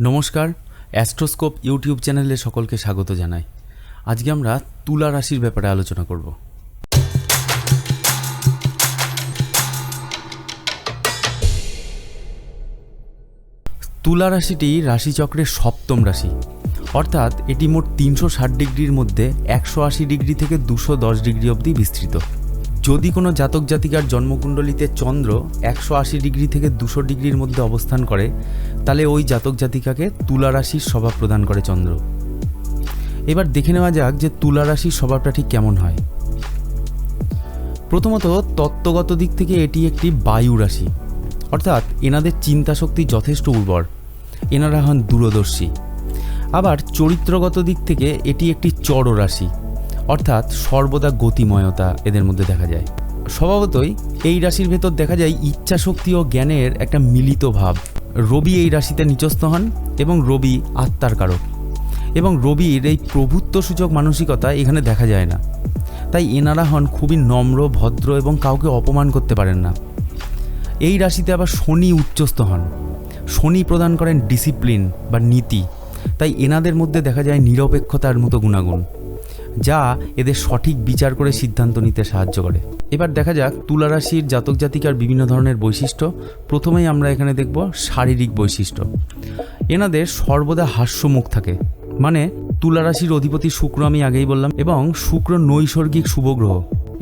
নমস্কার, অ্যাস্ট্রোস্কোপ ইউটিউব চ্যানেলে সকলকে স্বাগত জানাই। আজকে আমরা তুলা রাশির ব্যাপারে আলোচনা করব। তুলা রাশিটি রাশিচক্রের সপ্তম রাশি, অর্থাৎ এটি মোট 360 ডিগ্রির মধ্যে 180 ডিগ্রি থেকে 210 ডিগ্রি অবধি বিস্তৃত। যদি কোনো জাতক জাতিকার জন্মকুণ্ডলিতে চন্দ্র 180 ডিগ্রি থেকে 200 ডিগ্রির মধ্যে অবস্থান করে, তাহলে ওই জাতক জাতিকাকে তুলা রাশির স্বভাব প্রদান করে চন্দ্র। এবার দেখে নেওয়া যাক যে তুলা রাশির স্বভাবটা ঠিক কেমন হয়। প্রথমত, তত্ত্বগত দিক থেকে এটি একটি বায়ু রাশি, অর্থাৎ এনাদের চিন্তাশক্তি যথেষ্ট উর্বর, এনারা হন দূরদর্শী। আবার চরিত্রগত দিক থেকে এটি একটি চর রাশি, অর্থাৎ সর্বদা গতিময়তা এদের মধ্যে দেখা যায়। স্বভাবতই এই রাশির ভেতর দেখা যায় ইচ্ছা শক্তি ও জ্ঞানের একটা মিলিত ভাব। রবি এই রাশিতে নিচস্থ হন এবং রবি আত্মার কারক, এবং রবির এই প্রভুত্বসূচক মানসিকতা এখানে দেখা যায় না। তাই এনারা হন খুবই নম্র, ভদ্র এবং কাউকে অপমান করতে পারেন না। এই রাশিতে আবার শনি উচ্চস্থ হন। শনি প্রদান করেন ডিসিপ্লিন বা নীতি, তাই এনাদের মধ্যে দেখা যায় নিরপেক্ষতার মতো গুণাগুণ, যা এদের সঠিক বিচার করে সিদ্ধান্ত নিতে সাহায্য করে। এবার দেখা যাক তুলা রাশির জাতক জাতিকার বিভিন্ন ধরনের বৈশিষ্ট্য। প্রথমেই আমরা এখানে দেখব শারীরিক বৈশিষ্ট্য। এনাদের সর্বদা হাস্যমুখ থাকে, মানে তুলা রাশির অধিপতি শুক্র আমি আগেই বললাম, এবং শুক্র নৈসর্গিক শুভগ্রহ,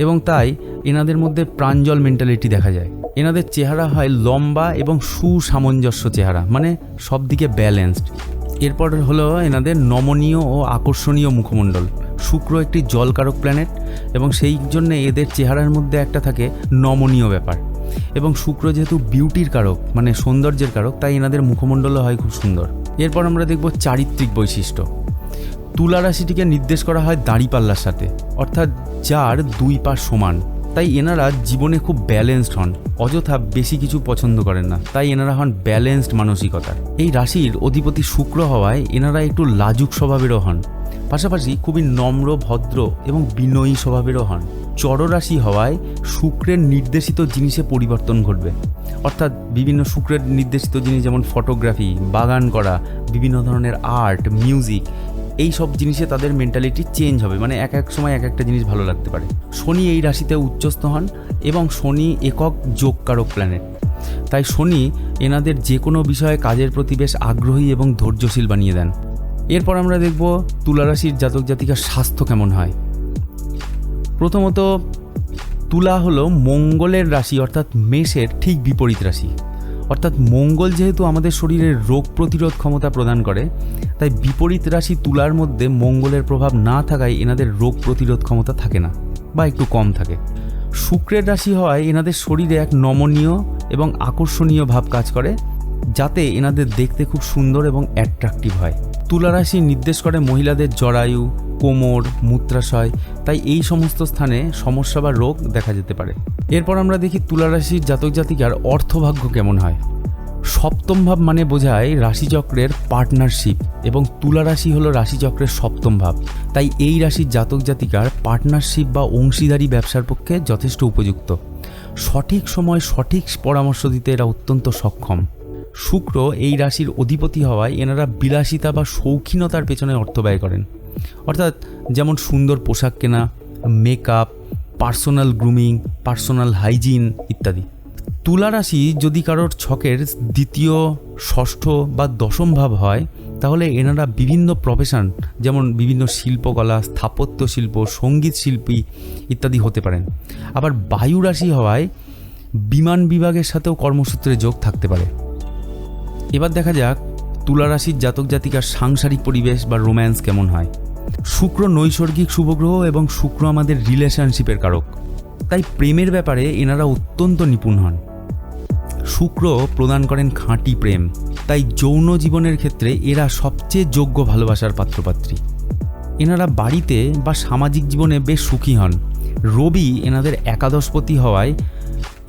এবং তাই এনাদের মধ্যে প্রাঞ্জল মেন্টালিটি দেখা যায়। এনাদের চেহারা হয় লম্বা এবং সুসামঞ্জস্য চেহারা, মানে সব দিকে ব্যালেন্সড। এরপর হলো এনাদের নমনীয় ও আকর্ষণীয় মুখমণ্ডল। শুক্র একটি জলকারক প্ল্যানেট, এবং সেই জন্য এদের চেহারার মধ্যে একটা থাকে নমনীয় ব্যাপার। এবং শুক্র যেহেতু বিউটির কারক, মানে সৌন্দর্যের কারক, তাই এনাদের মুখমণ্ডলও হয় খুব সুন্দর। এরপর আমরা দেখব চারিত্রিক বৈশিষ্ট্য। তুলা রাশিটিকে নির্দেশ করা হয় দাঁড়িপাল্লার সাথে, অর্থাৎ যার দুই পা সমান। তাই এনারা জীবনে খুব ব্যালেন্সড হন, অযথা বেশি কিছু পছন্দ করেন না, তাই এনারা হন ব্যালেন্সড মানসিকতার। এই রাশির অধিপতি শুক্র হওয়ায় এনারা একটু লাজুক স্বভাবেরও হন, পাশাপাশি খুবই নম্র, ভদ্র এবং বিনয়ী স্বভাবেরও হন। চর রাশি হওয়ায় শুক্রের নির্দেশিত জিনিসে পরিবর্তন ঘটবে, অর্থাৎ বিভিন্ন শুক্রের নির্দেশিত জিনিস যেমন ফটোগ্রাফি, বাগান করা, বিভিন্ন ধরনের আর্ট, মিউজিক, এই সব জিনিসে তাদের মেন্টালিটি চেঞ্জ হবে, মানে এক এক সময় এক একটা জিনিস ভালো লাগতে পারে। শনি এই রাশিতে উচ্চস্থ হন, এবং শনি একক যোগকারক প্ল্যানেট। তাই শনি এনাদের যে কোনো বিষয়ে কাজের প্রতি বেশ আগ্রহী এবং ধৈর্যশীল বানিয়ে দেন। এরপর আমরা দেখব তুলা রাশির জাতক জাতিকার স্বাস্থ্য কেমন হয়। প্রথমত, তুলা হলো মঙ্গলের রাশি, অর্থাৎ মেষের ঠিক বিপরীত রাশি। অর্থাৎ মঙ্গল যেহেতু আমাদের শরীরের রোগ প্রতিরোধ ক্ষমতা প্রদান করে, তাই বিপরীত রাশি তুলার মধ্যে মঙ্গলের প্রভাব না থাকায় এনাদের রোগ প্রতিরোধ ক্ষমতা থাকে না, বা একটু কম থাকে। শুক্রের রাশি হওয়ায় এনাদের শরীরে এক নমনীয় এবং আকর্ষণীয় ভাব কাজ করে, যাতে এনাদের দেখতে খুব সুন্দর এবং অ্যাট্রাকটিভ হয়। তুলা রাশি নির্দেশ করে মহিলাদের জরায়ু, কোমর, মূত্রাশয়, তাই এই সমস্ত স্থানে সমস্যা বা রোগ দেখা যেতে পারে। এরপর আমরা দেখি তুলা রাশির জাতক জাতিকার অর্থভাগ্য কেমন হয়। সপ্তম ভাব মানে বোঝায় রাশিচক্রের পার্টনারশিপ, এবং তুলা রাশি হলো রাশিচক্রের সপ্তম ভাব। তাই এই রাশির জাতক জাতিকার পার্টনারশিপ বা অংশীদারি ব্যবসার পক্ষে যথেষ্ট উপযুক্ত। সঠিক সময় সঠিক পরামর্শ দিতে এরা অত্যন্ত সক্ষম। শুক্র এই রাশির অধিপতি হওয়ায় এনারা বিলাসিতা বা শৌখিনতার পেছনে অর্থ ব্যয় করেন, অর্থাৎ যেমন সুন্দর পোশাক কেনা, makeup, personal grooming, personal hygiene ইত্যাদি। তুলা রাশি যদি কারোর ছকের দ্বিতীয়, ষষ্ঠ বা দশম ভাব হয়, তাহলে এনারা বিভিন্ন প্রফেশন, যেমন বিভিন্ন শিল্পকলা, স্থাপত্য শিল্প, সঙ্গীত শিল্পী ইত্যাদি হতে পারেন। আবার বায়ু রাশি হওয়ায় বিমান বিভাগের সাথেও কর্মসূত্রে যোগ থাকতে পারে। এবার দেখা যাক তুলা রাশির জাতক জাতিকার সাংসারিক পরিবেশ বা রোম্যান্স কেমন হয়। শুক্র নৈসর্গিক শুভগ্রহ, এবং শুক্র আমাদের রিলেশনশিপের কারক, তাই প্রেমের ব্যাপারে এনারা অত্যন্ত নিপুণ হন। শুক্র প্রদান করেন খাঁটি প্রেম, তাই যৌন জীবনের ক্ষেত্রে এরা সবচেয়ে যোগ্য ভালোবাসার পাত্রপাত্রী। এনারা বাড়িতে বা সামাজিক জীবনে বেশ সুখী হন। রবি এনাদের একাদশপতি হওয়ায়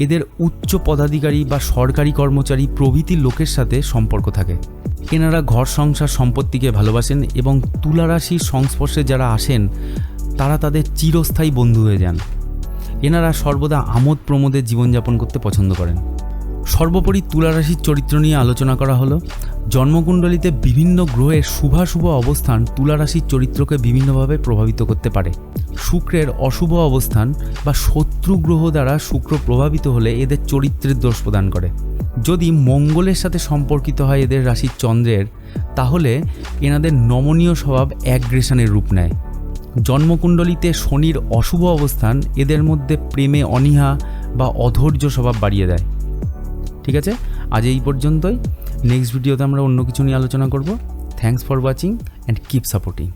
এদের উচ্চ পদাধিকারী বা সরকারি কর্মচারী প্রভৃতি লোকের সাথে সম্পর্ক থাকে। এনারা ঘর সংসার সম্পত্তিকে ভালোবাসেন, এবং তুলা রাশির সংস্পর্শে যারা আসেন তারা তাদের চিরস্থায়ী বন্ধু হয়ে যান। এনারা সর্বদা আমোদ প্রমোদে জীবনযাপন করতে পছন্দ করেন। সর্বোপরি তুলা রাশির চরিত্র নিয়ে আলোচনা করা হলো। জন্মকুণ্ডলিতে বিভিন্ন গ্রহের শুভাশুভ অবস্থান তুলা রাশির চরিত্রকে বিভিন্নভাবে প্রভাবিত করতে পারে। শুক্রের অশুভ অবস্থান বা শত্রু গ্রহ দ্বারা শুক্র প্রভাবিত হলে এদের চরিত্রের দোষ প্রদান করে। যদি মঙ্গলের সাথে সম্পর্কিত হয় এদের রাশির চন্দ্রের, তাহলে এনাদের নমনীয় স্বভাব অ্যাগ্রেশনের রূপ নেয়। জন্মকুণ্ডলিতে শনির অশুভ অবস্থান এদের মধ্যে প্রেমে অনীহা বা অধৈর্য স্বভাব বাড়িয়ে দেয়। ঠিক আছে, আজ এই পর্যন্তই। নেক্সট ভিডিওতে আমরা অন্য কিছু নিয়ে আলোচনা করব। Thanks for watching and keep supporting.